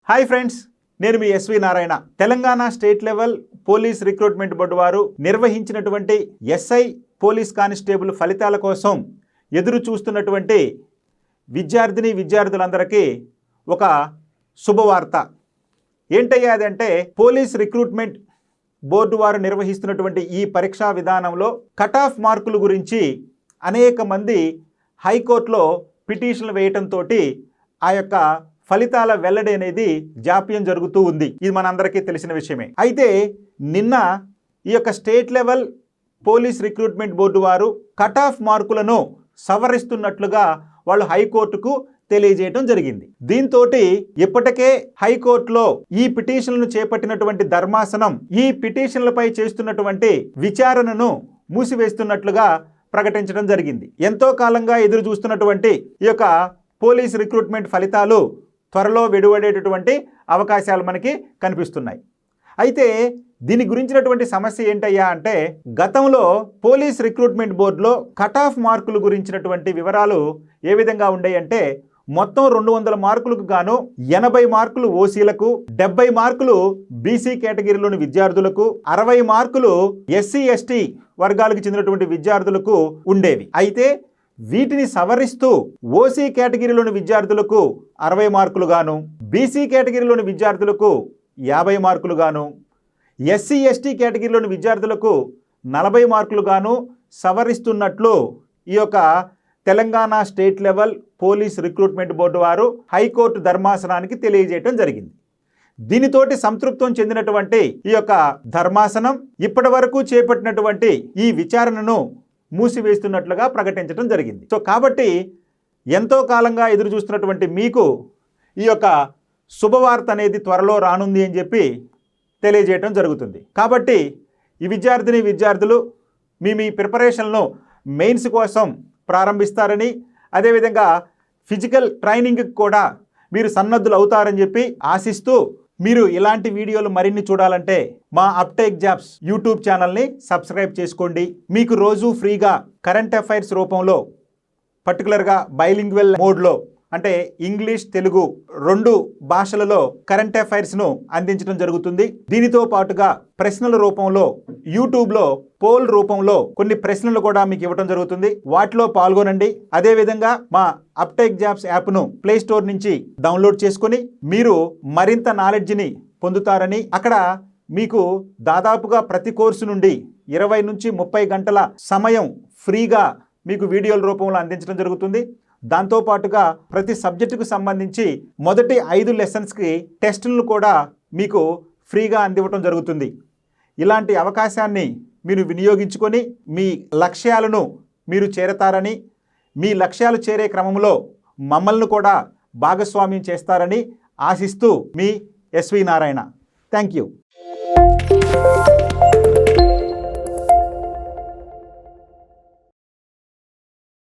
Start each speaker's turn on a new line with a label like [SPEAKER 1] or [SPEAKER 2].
[SPEAKER 1] Hi friends, నేను మీ S V Narayana. Telangana state level police recruitment board వారు నిర్వహించినటువంటి ఎస్ఐ పోలీస్ కానిస్టేబుల్ ఫలితాల కోసం ఎదురు చూస్తున్నటువంటి విద్యార్థులందరికీ ఒక శుభవార్త. ఏంటయ్యా అదంటే, పోలీస్ రిక్రూట్మెంట్ బోర్డు వారు నిర్వహిస్తున్నటువంటి ఈ పరీక్షా విధానంలో కట్ ఆఫ్ మార్కుల గురించి అనేక మంది హైకోర్టులో పిటిషన్లు వేయటంతో ఆ యొక్క ఫలితాల వెల్లడి అనేది జాప్యం జరుగుతూ ఉంది. ఇది మనందరికీ తెలిసిన విషయమే. అయితే నిన్న ఈ యొక్క state level police recruitment board వారు కట్ ఆఫ్ మార్కులను సవరిస్తున్నట్లుగా వాళ్ళు హైకోర్టుకు తెలియజేయడం జరిగింది. దీంతో ఇప్పటికే హైకోర్టులో ఈ పిటిషన్లను చేపట్టినటువంటి ధర్మాసనం ఈ పిటిషన్లపై చేస్తున్నటువంటి విచారణను మూసివేస్తున్నట్లుగా ప్రకటించడం జరిగింది. ఎంతో కాలంగా ఎదురు చూస్తున్నటువంటి ఈ యొక్క పోలీస్ రిక్రూట్మెంట్ ఫలితాలు త్వరలో వెలువడేటటువంటి అవకాశాలు మనకి కనిపిస్తున్నాయి. అయితే దీని గురించినటువంటి సమస్య ఏంటయ్యా అంటే, గతంలో పోలీస్ రిక్రూట్మెంట్ బోర్డులో కట్ ఆఫ్ మార్కులు గురించినటువంటి వివరాలు ఏ విధంగా ఉండేవి అంటే, మొత్తం 200 మార్కులకు గాను 80 మార్కులు ఓసీలకు, 70 మార్కులు బీసీ కేటగిరీలోని విద్యార్థులకు, 60 మార్కులు ఎస్సీ ఎస్టీ వర్గాలకు చెందినటువంటి విద్యార్థులకు ఉండేవి. అయితే వీటిని సవరిస్తూ ఓసీ కేటగిరీలోని విద్యార్థులకు 60 మార్కులు గాను, బీసీ కేటగిరీలోని విద్యార్థులకు 50 మార్కులు గాను, ఎస్సీ ఎస్టీ కేటగిరీలోని విద్యార్థులకు 40 మార్కులు గాను సవరిస్తున్నట్లు ఈ యొక్క Telangana state level police recruitment board వారు హైకోర్టు ధర్మాసనానికి తెలియజేయడం జరిగింది. దీనితోటి సంతృప్తం చెందినటువంటి ఈ యొక్క ధర్మాసనం ఇప్పటి వరకు చేపట్టినటువంటి ఈ విచారణను మూసివేస్తున్నట్లుగా ప్రకటించడం జరిగింది. సో కాబట్టి ఎంతో కాలంగా ఎదురు చూస్తున్నటువంటి మీకు ఈ యొక్క శుభవార్త అనేది త్వరలో రానుంది అని చెప్పి తెలియజేయటం జరుగుతుంది. కాబట్టి ఈ విద్యార్థులు మీ ప్రిపరేషన్ను మెయిన్స్ కోసం ప్రారంభిస్తారని, అదేవిధంగా ఫిజికల్ ట్రైనింగ్కి కూడా మీరు సన్నద్ధులు అవుతారని చెప్పి ఆశిస్తూ, మీరు ఇలాంటి వీడియోలు మరిన్ని చూడాలంటే మా అప్టేక్ జాబ్స్ యూట్యూబ్ ఛానల్ని సబ్స్క్రైబ్ చేసుకోండి. మీకు రోజు ఫ్రీగా కరెంట్ అఫైర్స్ రూపంలో, పర్టికులర్గా బైలింగ్వల్ మోడ్లో, అంటే ఇంగ్లీష్ తెలుగు 2 భాషలలో కరెంట్ అఫైర్స్ను అందించడం జరుగుతుంది. దీనితో పాటుగా ప్రశ్నల రూపంలో యూట్యూబ్లో పోల్ రూపంలో కొన్ని ప్రశ్నలు కూడా మీకు ఇవ్వడం జరుగుతుంది. వాటిలో పాల్గొనండి. అదేవిధంగా మా అప్టేక్ జాబ్స్ యాప్ను ప్లే స్టోర్ నుంచి డౌన్లోడ్ చేసుకొని మీరు మరింత నాలెడ్జ్ని పొందుతారని, అక్కడ మీకు దాదాపుగా ప్రతి కోర్సు నుండి 20 నుంచి 30 గంటల సమయం ఫ్రీగా మీకు వీడియోల రూపంలో అందించడం జరుగుతుంది. దాంతోపాటుగా ప్రతి సబ్జెక్టుకు సంబంధించి మొదటి 5 లెసన్స్కి టెస్టులను కూడా మీకు ఫ్రీగా అందివ్వటం జరుగుతుంది. ఇలాంటి అవకాశాన్ని మీరు వినియోగించుకొని మీ లక్ష్యాలను మీరు చేరతారని, మీ లక్ష్యాలు చేరే క్రమంలో మమ్మల్ని కూడా భాగస్వామ్యం చేస్తారని ఆశిస్తూ మీ ఎస్వి నారాయణ. Thank you.